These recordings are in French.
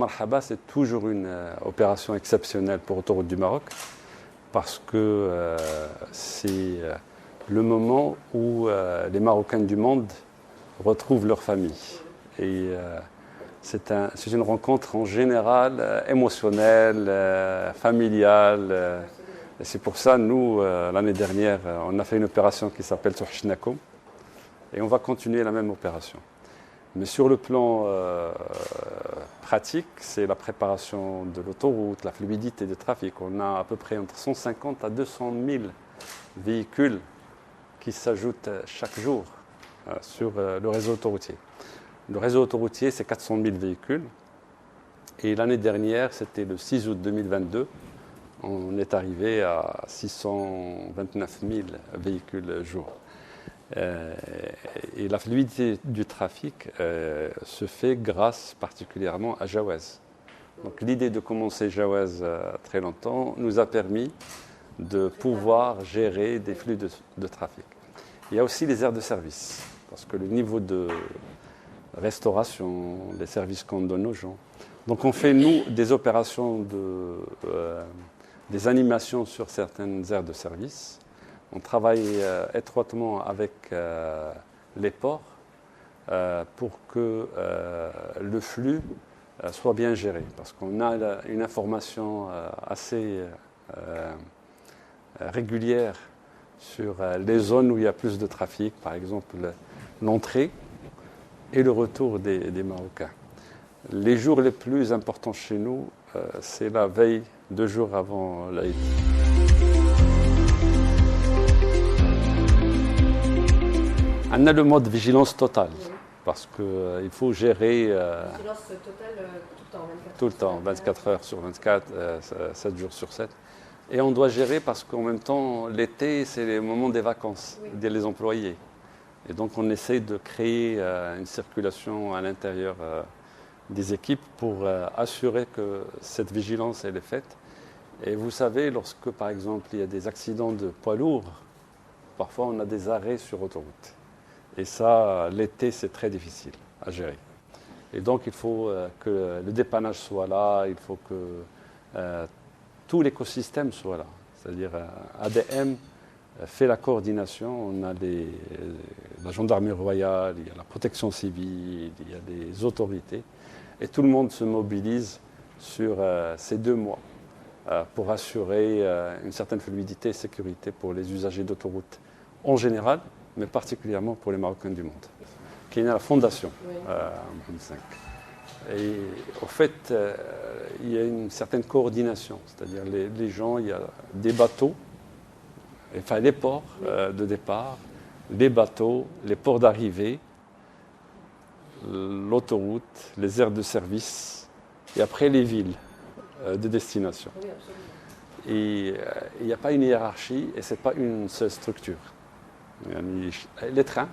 Marhaba, c'est toujours une opération exceptionnelle pour Autoroute du Maroc parce que c'est le moment où les Marocains du monde retrouvent leur famille. Et c'est une rencontre en général émotionnelle, familiale. Et c'est pour ça, nous, l'année dernière, on a fait une opération qui s'appelle Touhchnakoum. Et on va continuer la même opération. Mais sur le plan pratique, c'est la préparation de l'autoroute, la fluidité du trafic. On a à peu près entre 150 à 200 000 véhicules qui s'ajoutent chaque jour sur le réseau autoroutier. Le réseau autoroutier, c'est 400 000 véhicules. Et l'année dernière, c'était le 6 août 2022, on est arrivé à 629 000 véhicules jour. Et la fluidité du trafic se fait grâce particulièrement à Jawaz. Donc l'idée de commencer Jawaz très longtemps nous a permis de pouvoir gérer des flux de trafic. Il y a aussi les aires de service, parce que le niveau de restauration, les services qu'on donne aux gens. Donc on fait, nous, des opérations, des animations sur certaines aires de service. On travaille étroitement avec les ports pour que le flux soit bien géré, parce qu'on a une information assez régulière sur les zones où il y a plus de trafic, par exemple l'entrée et le retour des Marocains. Les jours les plus importants chez nous, c'est la veille, 2 jours avant l'Aïd. On a le mode vigilance totale, parce qu'il faut gérer vigilance totale tout le temps, 24 heures sur 24, 7 jours sur 7. Et on doit gérer parce qu'en même temps, l'été, c'est le moment des vacances des employés. Et donc on essaie de créer une circulation à l'intérieur des équipes pour assurer que cette vigilance elle est faite. Et vous savez, lorsque par exemple il y a des accidents de poids lourds, parfois on a des arrêts sur autoroute. Et ça, l'été, c'est très difficile à gérer. Et donc il faut que le dépannage soit là, il faut que tout l'écosystème soit là. C'est-à-dire ADM fait la coordination, on a la gendarmerie royale, il y a la protection civile, il y a des autorités, et tout le monde se mobilise sur ces 2 mois pour assurer une certaine fluidité et sécurité pour les usagers d'autoroute en général, mais particulièrement pour les Marocains du monde, qui est la fondation Mohamed V. Et au fait, il y a une certaine coordination, c'est-à-dire les gens, il y a des bateaux, enfin les ports de départ, les bateaux, les ports d'arrivée, l'autoroute, les aires de service, et après les villes de destination. Oui, absolument. Et il n'y a pas une hiérarchie et ce n'est pas une seule structure. Les trains,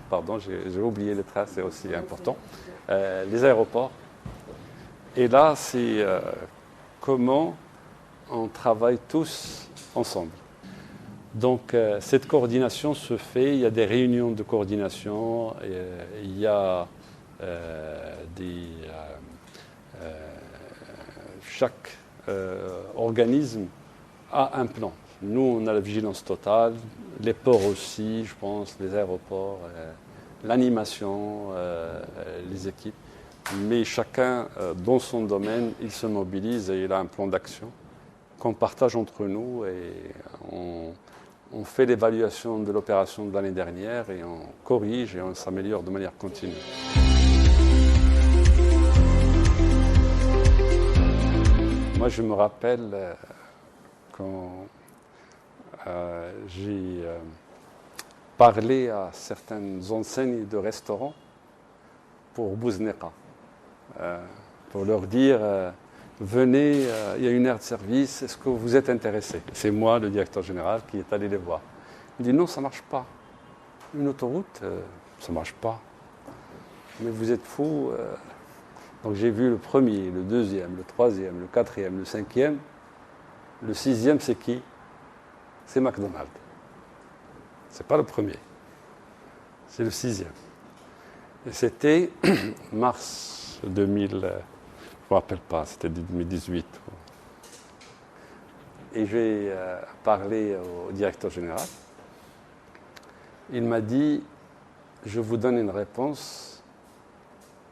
pardon, j'ai oublié les trains, c'est aussi important. Les aéroports. Et là, c'est comment on travaille tous ensemble. Donc, cette coordination se fait, il y a des réunions de coordination, il y a chaque organisme a un plan. Nous, on a la vigilance totale, les ports aussi, je pense, les aéroports, l'animation, les équipes. Mais chacun, dans son domaine, il se mobilise et il a un plan d'action qu'on partage entre nous et on fait l'évaluation de l'opération de l'année dernière et on corrige et on s'améliore de manière continue. Moi, je me rappelle quand j'ai parlé à certaines enseignes de restaurants pour Bouzneka, pour leur dire venez, il y a une aire de service, est-ce que vous êtes intéressés? C'est moi, le directeur général, qui est allé les voir. Il dit non, ça ne marche pas. Une autoroute, ça ne marche pas. Mais vous êtes fous. Donc j'ai vu le premier, le deuxième, le troisième, le quatrième, le cinquième. Le sixième, c'est qui? C'est McDonald's. Ce n'est pas le premier. C'est le sixième. Et c'était mars 2000. me rappelle pas, c'était 2018. Et j'ai parlé au directeur général. Il m'a dit, je vous donne une réponse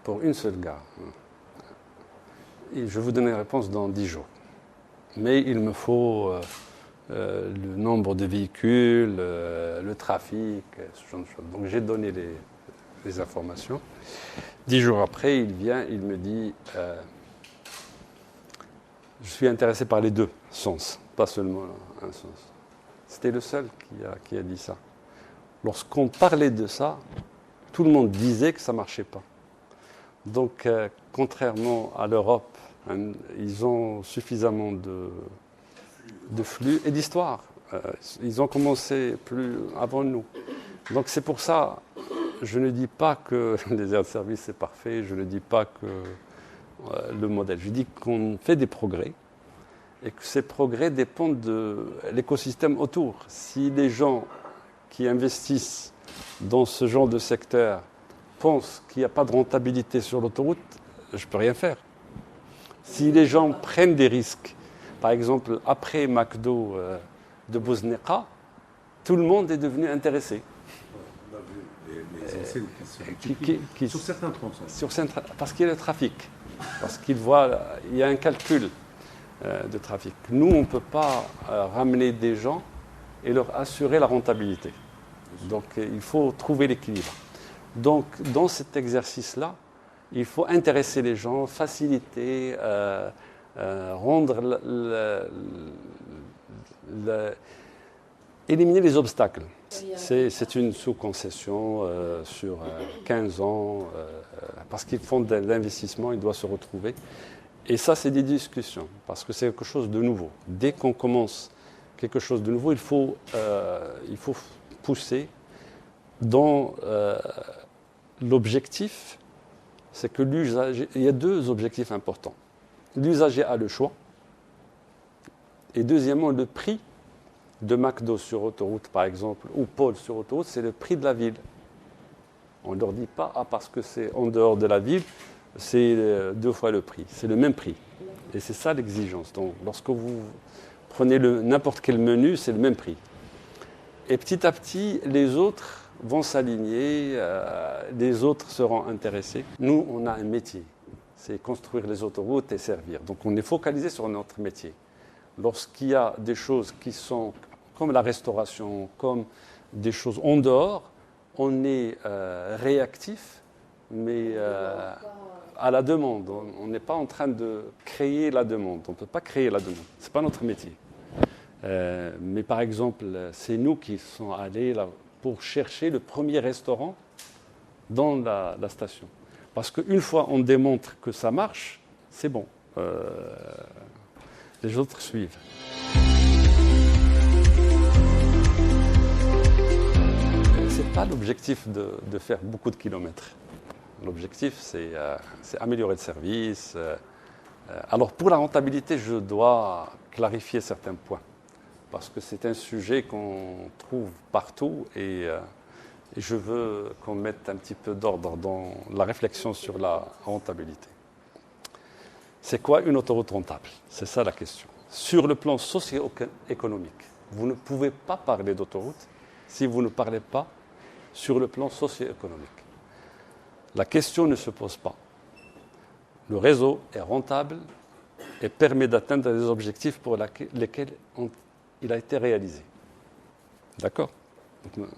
pour une seule gare. Et je vous donne une réponse dans 10 jours. Mais il me faut le nombre de véhicules, le trafic, ce genre de choses. Donc j'ai donné les informations. 10 jours après, il vient, il me dit, je suis intéressé par les deux sens, pas seulement un sens. C'était le seul qui a dit ça. Lorsqu'on parlait de ça, tout le monde disait que ça ne marchait pas. Donc, contrairement à l'Europe, ils ont suffisamment de flux et d'histoire. Ils ont commencé plus avant nous. Donc c'est pour ça, je ne dis pas que les aires de service c'est parfait, je ne dis pas que le modèle. Je dis qu'on fait des progrès et que ces progrès dépendent de l'écosystème autour. Si les gens qui investissent dans ce genre de secteur pensent qu'il n'y a pas de rentabilité sur l'autoroute, je ne peux rien faire. Si les gens prennent des risques, par exemple, après McDo de Bouzneka, tout le monde est devenu intéressé. Sur certains tronçons. Parce qu'il y a le trafic, parce qu'il y a un calcul de trafic. Nous, on ne peut pas ramener des gens et leur assurer la rentabilité. Donc, il faut trouver l'équilibre. Donc, dans cet exercice-là, il faut intéresser les gens, faciliter, rendre éliminer les obstacles. C'est une sous-concession sur 15 ans, parce qu'ils font de l'investissement, ils doivent se retrouver. Et ça, c'est des discussions, parce que c'est quelque chose de nouveau. Dès qu'on commence quelque chose de nouveau, il faut pousser dans l'objectif, c'est que l'usager... Il y a deux objectifs importants. L'usager a le choix, et deuxièmement, le prix de McDo sur autoroute, par exemple, ou Paul sur autoroute, c'est le prix de la ville. On ne leur dit pas, parce que c'est en dehors de la ville, c'est 2 fois le prix. C'est le même prix. Et c'est ça l'exigence. Donc, lorsque vous prenez n'importe quel menu, c'est le même prix. Et petit à petit, les autres vont s'aligner, les autres seront intéressés. Nous, on a un métier, c'est construire les autoroutes et servir. Donc, on est focalisé sur notre métier. Lorsqu'il y a des choses qui sont comme la restauration, comme des choses en dehors, on est réactif, mais à la demande. On n'est pas en train de créer la demande. On ne peut pas créer la demande. Ce n'est pas notre métier. Mais par exemple, c'est nous qui sommes allés là pour chercher le premier restaurant dans la station. Parce qu'une fois on démontre que ça marche, c'est bon. Les autres suivent. Ce n'est pas l'objectif de faire beaucoup de kilomètres. L'objectif, c'est améliorer le service. Alors pour la rentabilité, je dois clarifier certains points. Parce que c'est un sujet qu'on trouve partout et je veux qu'on mette un petit peu d'ordre dans la réflexion sur la rentabilité. C'est quoi une autoroute rentable? C'est ça la question. Sur le plan socio-économique, vous ne pouvez pas parler d'autoroute si vous ne parlez pas sur le plan socio-économique. La question ne se pose pas. Le réseau est rentable et permet d'atteindre les objectifs pour lesquels il a été réalisé. D'accord? Donc,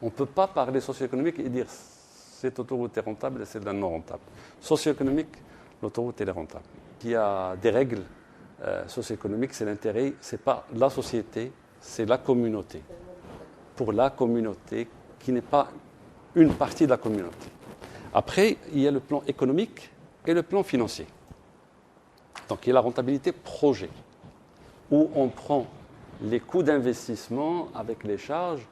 on ne peut pas parler socio-économique et dire cette autoroute est rentable et celle-là non rentable. Socio-économique, l'autoroute elle est rentable. Il y a des règles socio-économiques, c'est l'intérêt, ce n'est pas la société, c'est la communauté. Pour la communauté qui n'est pas une partie de la communauté. Après, il y a le plan économique et le plan financier. Donc il y a la rentabilité projet, où on prend les coûts d'investissement avec les charges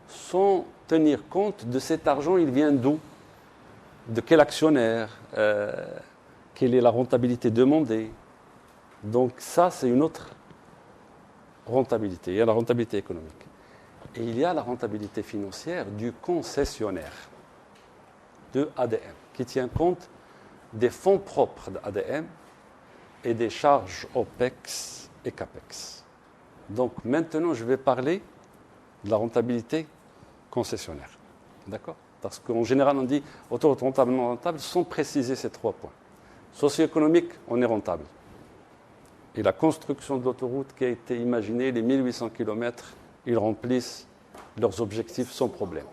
sans tenir compte de cet argent, il vient d'où? De quel actionnaire? Quelle est la rentabilité demandée? Donc ça, c'est une autre rentabilité. Il y a la rentabilité économique. Et il y a la rentabilité financière du concessionnaire de ADM, qui tient compte des fonds propres d'ADM et des charges OPEX et CAPEX. Donc maintenant, je vais parler de la rentabilité concessionnaire. D'accord ? Parce qu'en général, on dit autoroute rentable, non rentable, sans préciser ces 3 points. Socio-économique, on est rentable. Et la construction de l'autoroute qui a été imaginée, les 1800 km, ils remplissent leurs objectifs sans problème.